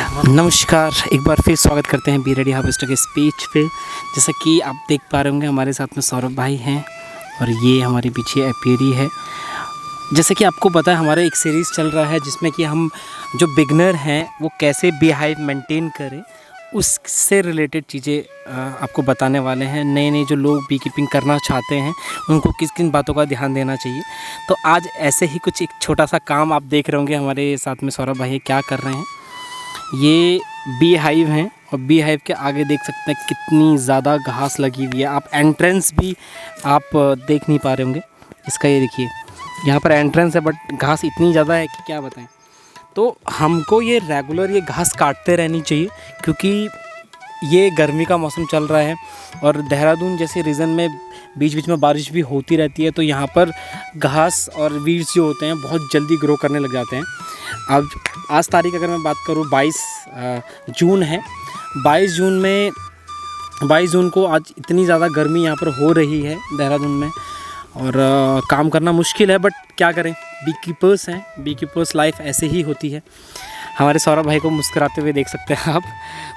नमस्कार, एक बार फिर स्वागत करते हैं बी रेडी हार्वेस्टर के स्पीच पे। जैसा कि आप देख पा रहे होंगे हमारे साथ में सौरभ भाई हैं और ये हमारे पीछे एपीरी है। जैसे कि आपको पता है हमारा एक सीरीज़ चल रहा है जिसमें कि हम जो बिगनर हैं वो कैसे बी हाइव मेंटेन करें उससे रिलेटेड चीज़ें आपको बताने वाले हैं। नए नए जो लोग बी कीपिंग करना चाहते हैं उनको किन किन बातों का ध्यान देना चाहिए। तो आज ऐसे ही कुछ एक छोटा सा काम आप देख रहे होंगे हमारे साथ में सौरभ भाई क्या कर रहे हैं। ये बी हाइव हैं और बी हाइव के आगे देख सकते हैं कितनी ज़्यादा घास लगी हुई है। आप एंट्रेंस भी आप देख नहीं पा रहे होंगे इसका। ये देखिए यहाँ पर एंट्रेंस है बट घास इतनी ज़्यादा है कि क्या बताएं। तो हमको ये रेगुलर ये घास काटते रहनी चाहिए क्योंकि ये गर्मी का मौसम चल रहा है और देहरादून जैसे रीजन में बीच बीच में बारिश भी होती रहती है। तो यहाँ पर घास और वीड्स जो होते हैं बहुत जल्दी ग्रो करने लग जाते हैं। अब आज तारीख अगर मैं बात करूँ 22 जून है। 22 जून को आज इतनी ज़्यादा गर्मी यहाँ पर हो रही है देहरादून में और काम करना मुश्किल है बट क्या करें, बी कीपर्स हैं। बी कीपर्स लाइफ ऐसे ही होती है। हमारे सौरभ भाई को मुस्कुराते हुए देख सकते हैं आप,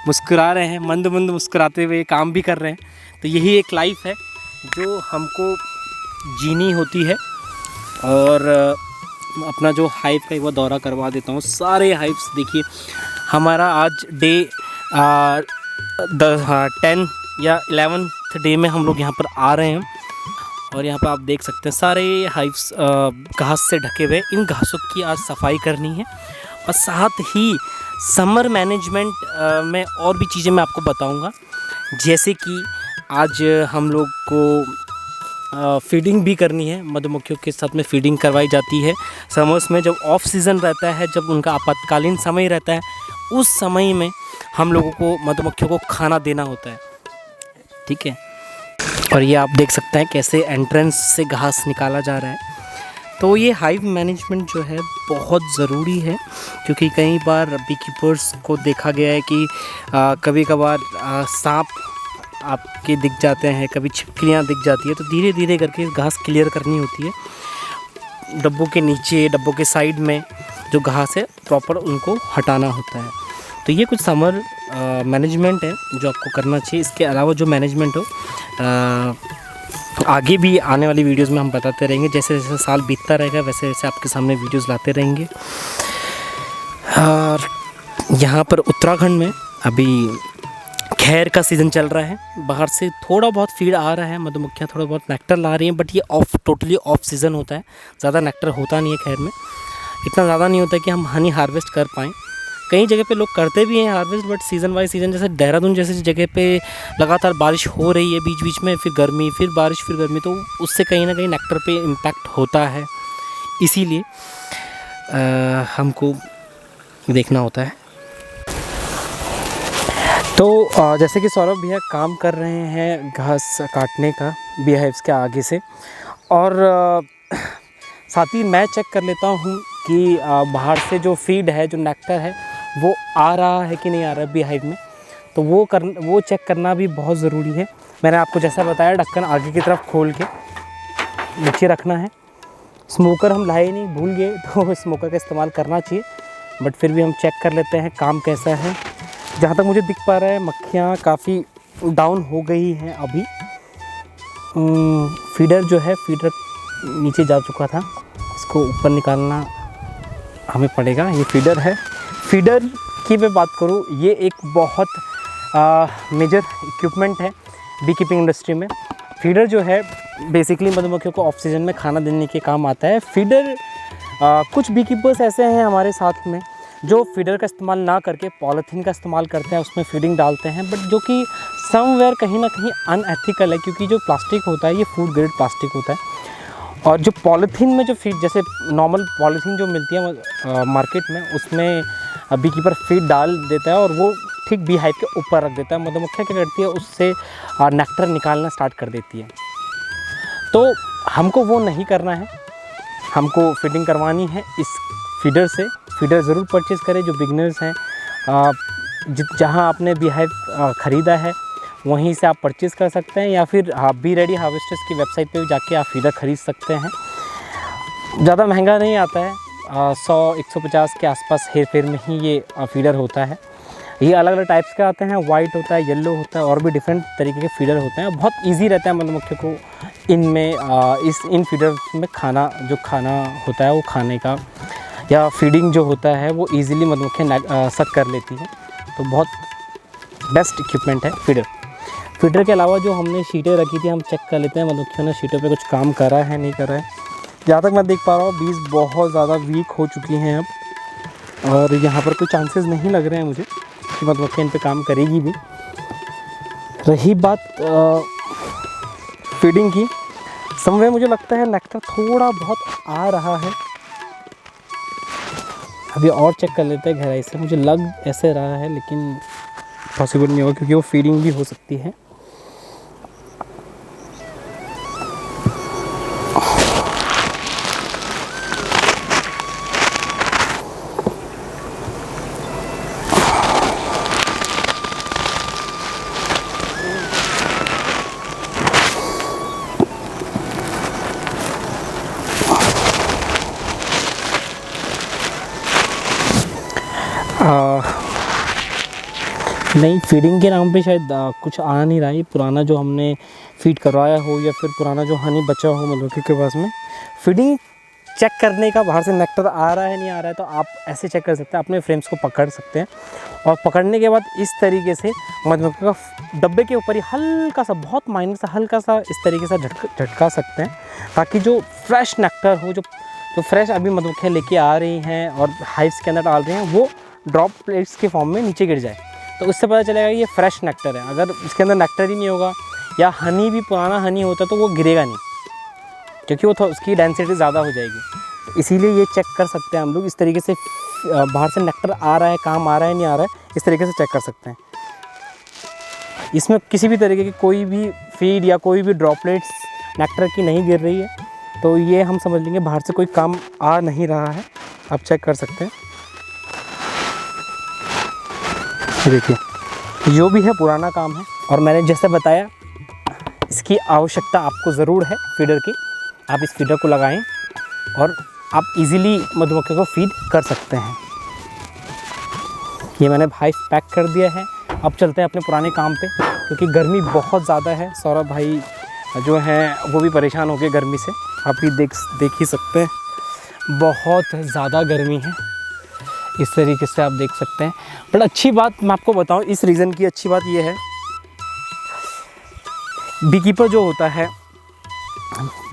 मुस्कुरा रहे हैं, मंद मंद मुस्कुराते हुए काम भी कर रहे हैं। तो यही एक लाइफ है जो हमको जीनी होती है। और अपना जो हाइव का वो दौरा करवा देता हूँ। सारे हाइव्स देखिए, हमारा आज डे 10 या 11th डे में हम लोग यहाँ पर आ रहे हैं और यहाँ पर आप देख सकते हैं सारे हाइव्स घास से ढके हुए। इन घासों की आज सफाई करनी है और साथ ही समर मैनेजमेंट में और भी चीज़ें मैं आपको बताऊंगा। जैसे कि आज हम लोग को फीडिंग भी करनी है। मधुमक्खियों के साथ में फीडिंग करवाई जाती है समर्स में। जब ऑफ सीज़न रहता है, जब उनका आपातकालीन समय रहता है, उस समय में हम लोगों को मधुमक्खियों को खाना देना होता है, ठीक है। और ये आप देख सकते हैं कैसे एंट्रेंस से घास निकाला जा रहा है। तो ये हाइव मैनेजमेंट जो है बहुत ज़रूरी है क्योंकि कई बार बी कीपर्स को देखा गया है कि कभी कभार सांप आपके दिख जाते हैं, कभी छिपकलियाँ दिख जाती है। तो धीरे धीरे करके घास क्लियर करनी होती है। डब्बों के नीचे, डब्बों के साइड में जो घास है प्रॉपर उनको हटाना होता है। तो ये कुछ समर मैनेजमेंट है जो आपको करना चाहिए। इसके अलावा जो मैनेजमेंट हो आगे भी आने वाली वीडियोस में हम बताते रहेंगे। जैसे जैसे साल बीतता रहेगा वैसे वैसे आपके सामने वीडियोस लाते रहेंगे। और यहाँ पर उत्तराखंड में अभी खैर का सीज़न चल रहा है। बाहर से थोड़ा बहुत फीड आ रहा है, मधुमक्खियाँ थोड़ा बहुत नेक्टर ला रही हैं बट ये टोटली ऑफ सीज़न होता है। ज़्यादा नेक्टर होता नहीं है खैर में, इतना ज़्यादा नहीं होता कि हम हनी हार्वेस्ट कर पाएँ। कई जगह पे लोग करते भी हैं harvest but season by season. जैसे देहरादून जैसे जगह पे लगातार बारिश हो रही है, बीच बीच में फिर गर्मी, फिर बारिश, फिर गर्मी, तो उससे कहीं ना कहीं नेक्टर पे इम्पैक्ट होता है। इसीलिए हमको देखना होता है। तो जैसे कि सौरभ भैया काम कर रहे हैं घास काटने का बी हाइव्स के आगे से, और साथ ही मैं चेक कर लेता हूँ कि बाहर से जो फीड है, जो नेक्टर है, वो आ रहा है कि नहीं आ रहा है बी हाइव में। तो वो चेक करना भी बहुत ज़रूरी है। मैंने आपको जैसा बताया ढक्कन आगे की तरफ खोल के नीचे रखना है। स्मोकर हम लाए नहीं, भूल गए, तो स्मोकर का इस्तेमाल करना चाहिए बट फिर भी हम चेक कर लेते हैं काम कैसा है। जहाँ तक मुझे दिख पा रहा है मक्खियाँ काफ़ी डाउन हो गई हैं अभी। फीडर जो है, फीडर नीचे जा चुका था, इसको ऊपर निकालना हमें पड़ेगा। ये फीडर है। फीडर की मैं बात करूँ, ये एक बहुत मेजर इक्विपमेंट है बी कीपिंग इंडस्ट्री में। फीडर जो है बेसिकली मधुमक्खियों को ऑफ सीजन में खाना देने के काम आता है। फीडर कुछ बी कीपर्स ऐसे हैं हमारे साथ में जो फीडर का इस्तेमाल ना करके पॉलीथीन का इस्तेमाल करते हैं, उसमें फीडिंग डालते हैं बट जो कि समवेयर कहीं ना कहीं अनएथिकल है क्योंकि जो प्लास्टिक होता है ये फूड ग्रेड प्लास्टिक होता है। और जो पॉलीथीन में जो फीड, जैसे नॉर्मल पॉलीथीन जो मिलती है मार्केट में, उसमें बी कीपर फीड डाल देता है और वो ठीक बी हाइव के ऊपर रख देता है। मधुमक्खियाँ क्या करती है, उससे नेक्टर निकालना स्टार्ट कर देती है। तो हमको वो नहीं करना है, हमको फीडिंग करवानी है इस फीडर से। फीडर ज़रूर परचेज़ करें जो बिगनर्स हैं। जहाँ आपने बी हाइव ख़रीदा है वहीं से आप परचेज़ कर सकते हैं या फिर बी रेडी हार्वेस्टर्स की वेबसाइट पे जाके आप फीडर ख़रीद सकते हैं। ज़्यादा महंगा नहीं आता है, 100-150 के आसपास हेर फेर में ही ये फीडर होता है। ये अलग अलग टाइप्स के आते हैं, वाइट होता है, येलो होता है, और भी डिफरेंट तरीके के फीडर होते हैं। बहुत इजी रहता है मधुमक्खियों को इनमें इन फीडर में जो खाना होता है वो खाने का या फीडिंग जो होता है वो ईज़िली मधुमक्खियाँ सक कर लेती हैं। तो बहुत बेस्ट इक्विपमेंट है फीडर के अलावा जो हमने शीटें रखी थी, हम चेक कर लेते हैं मधुमक्खियों ने शीटों पे कुछ काम करा है नहीं करा है। जहाँ तक मैं देख पा रहा हूँ बीज बहुत ज़्यादा वीक हो चुकी हैं अब, और यहाँ पर कोई चांसेस नहीं लग रहे हैं मुझे कि मधुमक्खियाँ इन पे काम करेगी भी। रही बात फीडिंग की, समवे मुझे लगता है नेक्टर थोड़ा बहुत आ रहा है। अभी और चेक कर लेते हैं गहराई से, मुझे लग ऐसे रहा है लेकिन पॉसिबल नहीं होगा क्योंकि वो फीडिंग भी हो सकती है। नहीं, फीडिंग के नाम पे शायद कुछ आ नहीं रहा है। पुराना जो हमने फीड करवाया हो या फिर पुराना जो हनी बचा हो मधुमक्खी के पास में, फीडिंग चेक करने का बाहर से नेक्टर आ रहा है नहीं आ रहा है तो आप ऐसे चेक कर सकते हैं, अपने फ्रेम्स को पकड़ सकते हैं और पकड़ने के बाद इस तरीके से मधुमक्खी का डब्बे के ऊपर ही हल्का सा, बहुत माइनर सा, हल्का सा इस तरीके से झटका सकते हैं ताकि जो फ्रेश नेक्टर हो, जो फ्रेश अभी मधुमक्खियाँ लेके आ रही हैं और हाइव्स के अंदर डाल रही हैं, वो ड्रॉप प्लेट्स के फॉर्म में नीचे गिर जाए। तो उससे पता चलेगा ये फ्रेश नेक्टर है। अगर इसके अंदर नेक्टर ही नहीं होगा या हनी भी पुराना हनी होता तो वो गिरेगा नहीं, क्योंकि वो उसकी डेंसिटी ज़्यादा हो जाएगी। तो इसीलिए ये चेक कर सकते हैं हम लोग, इस तरीके से बाहर से नेक्टर आ रहा है, काम आ रहा है नहीं आ रहा है, इस तरीके से चेक कर सकते हैं। इसमें किसी भी तरीके की कोई भी फीड या कोई भी ड्रॉपलेट्स नेक्टर की नहीं गिर रही है, तो ये हम समझ लेंगे बाहर से कोई काम आ नहीं रहा है। आप चेक कर सकते हैं, देखिए जो भी है पुराना काम है। और मैंने जैसे बताया इसकी आवश्यकता आपको ज़रूर है फीडर की। आप इस फीडर को लगाएं और आप इजीली मधुमक्खी को फीड कर सकते हैं। ये मैंने भाई पैक कर दिया है। अब चलते हैं अपने पुराने काम पे, क्योंकि गर्मी बहुत ज़्यादा है। सौरभ भाई जो हैं वो भी परेशान हो गए गर्मी से, आप भी देख ही सकते हैं, बहुत ज़्यादा गर्मी है। इस तरीके से आप देख सकते हैं। बट अच्छी बात मैं आपको बताऊं, इस रीज़न की अच्छी बात ये है, बी कीपर जो होता है,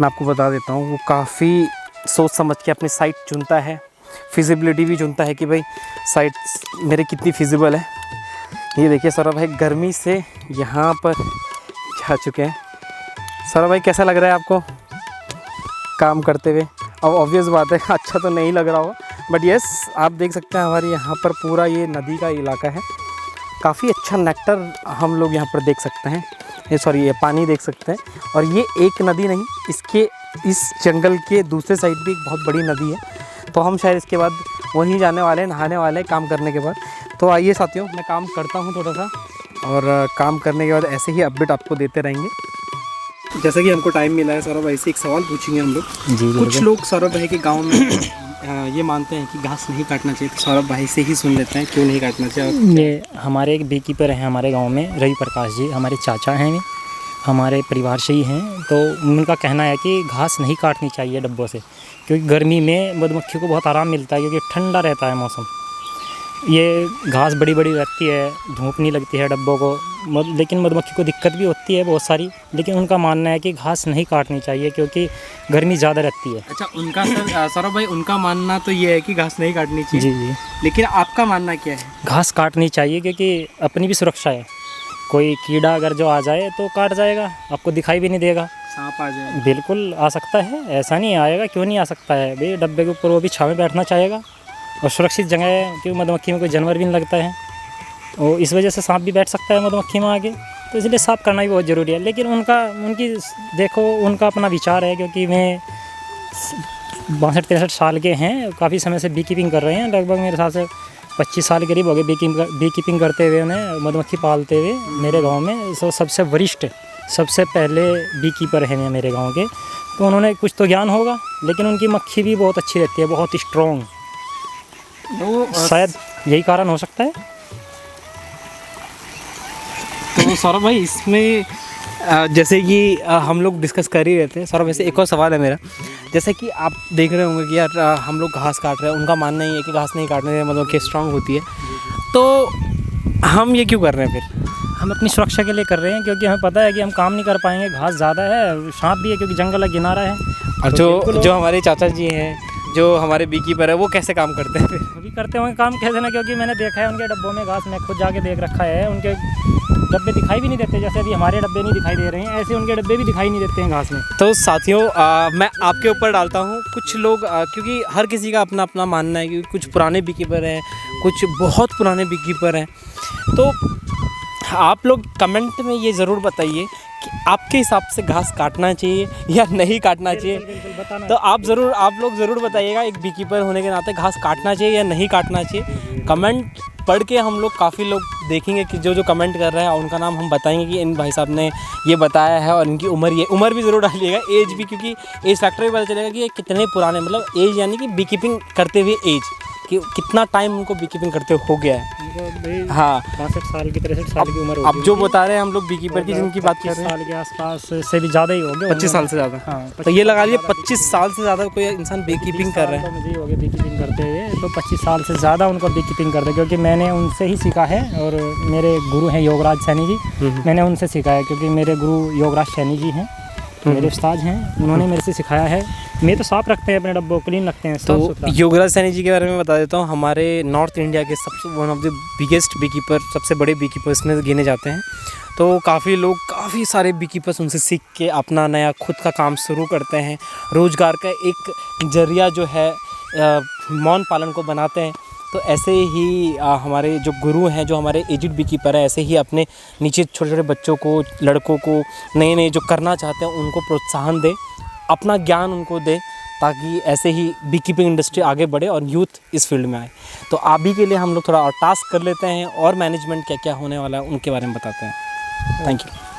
मैं आपको बता देता हूं, वो काफ़ी सोच समझ के अपनी साइट चुनता है, फिजिबिलिटी भी चुनता है कि भाई साइट मेरे कितनी फिजिबल है। ये देखिए सौरभ भाई गर्मी से यहाँ पर जा चुके हैं। सौरभ भाई कैसा लग रहा है आपको काम करते हुए? अब ऑब्वियस बात है अच्छा तो नहीं लग रहा होगा, बट यस आप देख सकते हैं हमारे यहाँ पर पूरा ये नदी का इलाका है। काफ़ी अच्छा नेक्टर हम लोग यहाँ पर देख सकते हैं, ये पानी देख सकते हैं। और ये एक नदी नहीं, इसके इस जंगल के दूसरे साइड भी एक बहुत बड़ी नदी है, तो हम शायद इसके बाद वहीं जाने वाले हैं, नहाने वाले हैं काम करने के बाद। तो आइए साथियों, मैं काम करता हूँ थोड़ा सा, और काम करने के बाद ऐसे ही अपडेट आपको देते रहेंगे। जैसा कि हमको टाइम मिला है सौरभ भाई से एक सवाल पूछेंगे हम लोग। जी, कुछ लोग सौरभ भाई के गांव में ये मानते हैं कि घास नहीं काटना चाहिए, तो सौरभ भाई से ही सुन लेते हैं क्यों नहीं काटना चाहिए। ये हमारे एक बी कीपर हैं हमारे गांव में, रवि प्रकाश जी, हमारे चाचा हैं, हमारे परिवार से ही हैं। तो उनका कहना है कि घास नहीं काटनी चाहिए डब्बों से, क्योंकि गर्मी में मधुमक्खी को बहुत आराम मिलता है, क्योंकि ठंडा रहता है मौसम। ये घास बड़ी बड़ी रहती है, धूप नहीं लगती है डब्बों को, लेकिन मधुमक्खी को दिक्कत भी होती है बहुत सारी। लेकिन उनका मानना है कि घास नहीं काटनी चाहिए क्योंकि गर्मी ज़्यादा रहती है। अच्छा, उनका सौरभ भाई उनका मानना तो ये है कि घास नहीं काटनी चाहिए। जी जी, लेकिन आपका मानना क्या है? घास काटनी चाहिए, क्योंकि अपनी भी सुरक्षा है। कोई कीड़ा अगर जो आ जाए तो काट जाएगा, आपको दिखाई भी नहीं देगा। सांप आ जाए? बिल्कुल आ सकता है, ऐसा नहीं आएगा, क्यों नहीं आ सकता है भाई। डब्बे के ऊपर वो भी छाँव में बैठना चाहेगा और सुरक्षित जगह है, क्योंकि मधुमक्खी में कोई जानवर भी नहीं लगता है, और इस वजह से सांप भी बैठ सकता है मधुमक्खी में आगे, तो इसलिए साफ़ करना भी बहुत ज़रूरी है। लेकिन उनकी देखो उनका अपना विचार है, क्योंकि मैं 62-63 साल के हैं, काफ़ी समय से बी कीपिंग कर रहे हैं, लगभग मेरे हिसाब से 25 साल करीब हो गए बी कीपिंग करते हुए, उन्हें मधुमक्खी पालते हुए मेरे गाँव में। सबसे वरिष्ठ, सबसे पहले बी कीपर हैं मेरे गाँव के, तो उन्होंने कुछ तो ज्ञान होगा। लेकिन उनकी मक्खी भी बहुत अच्छी रहती है, बहुत स्ट्रॉन्ग, तो शायद यही कारण हो सकता है। तो सौरभ भाई इसमें जैसे कि हम लोग डिस्कस कर ही रहते हैं सौरभ, वैसे एक और सवाल है मेरा। जैसे कि आप देख रहे होंगे कि यार हम लोग घास काट रहे हैं, उनका मानना ही है कि घास नहीं काटने से मधुमक्खी स्ट्रांग होती है, तो हम ये क्यों कर रहे हैं फिर? हम अपनी सुरक्षा के लिए कर रहे हैं, क्योंकि हमें पता है कि हम काम नहीं कर पाएंगे, घास ज़्यादा है, सांप भी है क्योंकि जंगल है, किनारा है। और तो जो हमारे चाचा जी हैं, जो हमारे बीकीपर है, वो कैसे काम करते हैं फिर? वो भी करते होंगे काम, कैसे ना, क्योंकि मैंने देखा है उनके डब्बों में घास, मैं खुद जाके देख रखा है। उनके डब्बे दिखाई भी नहीं देते, जैसे अभी हमारे डब्बे नहीं दिखाई दे रहे हैं, ऐसे उनके डब्बे भी दिखाई नहीं देते हैं घास में। तो साथियों मैं आपके ऊपर डालता हूँ, कुछ लोग क्योंकि हर किसी का अपना अपना मानना है, क्योंकि कुछ पुराने बीकीपर हैं, कुछ बहुत पुराने बीकीपर हैं, तो आप लोग कमेंट में ये ज़रूर बताइए कि आपके हिसाब से घास काटना चाहिए या नहीं काटना चाहिए। बिल्कुल तो आप लोग ज़रूर बताइएगा, एक बीकीपर होने के नाते घास काटना चाहिए या नहीं काटना चाहिए। कमेंट पढ़ के हम लोग काफ़ी लोग देखेंगे कि जो कमेंट कर रहे हैं उनका नाम हम बताएंगे कि इन भाई साहब ने ये बताया है, और इनकी उम्र भी ज़रूर डालिएगा, एज भी, क्योंकि एज फैक्टर भी पता चलेगा कि ये कितने पुराने, मतलब एज यानी कि बीकीपिंग करते हुए एज, कि कितना टाइम उनको बीकीपिंग करते हो गया है। हाँ, 62 साल की 63 साल की उम्र अब जो बता रहे हैं हम लोग बीकीपर की, जिनकी बात कर रहे हैं, 25 साल के आसपास से भी ज़्यादा ही हो गया, 25 साल से ज़्यादा। हाँ, तो ये लगा लिए 25 साल से ज़्यादा कोई इंसान बीकीपिंग कर रहे हैं। मुझे हो गया बीकीपिंग करते हुए, तो 25 साल से ज़्यादा उनको बीकीपिंग करते, क्योंकि मैंने उनसे ही सीखा है। और मेरे गुरु हैं योगराज सैनी जी, मैंने उनसे सीखा है, क्योंकि मेरे गुरु योगराज सैनी जी हैं, मेरे उस्ताद हैं, उन्होंने मेरे से सिखाया है। मैं तो साफ़ रखते हैं अपने डब्बों, क्लीन रखते हैं, साफ सुथरा। योगराज सैनी जी के बारे में बता देता हूँ, हमारे नॉर्थ इंडिया के सबसे one of the biggest beekeeper, सबसे बड़े बीकीपर्स में गिने जाते हैं। तो काफ़ी लोग, काफ़ी सारे बीकीपर्स उनसे सीख के अपना नया खुद का काम शुरू करते हैं, रोज़गार का एक जरिया जो है मौन पालन को बनाते हैं। तो ऐसे ही हमारे जो गुरु हैं, जो हमारे एजिड बीकीपर हैं, ऐसे ही अपने नीचे छोटे छोटे बच्चों को, लड़कों को, नए नए जो करना चाहते हैं उनको प्रोत्साहन दे, अपना ज्ञान उनको दे, ताकि ऐसे ही बीकीपिंग इंडस्ट्री आगे बढ़े और यूथ इस फील्ड में आए। तो अभी के लिए हम लोग थोड़ा और टास्क कर लेते हैं, और मैनेजमेंट क्या क्या होने वाला है उनके बारे में बताते हैं। Thank you.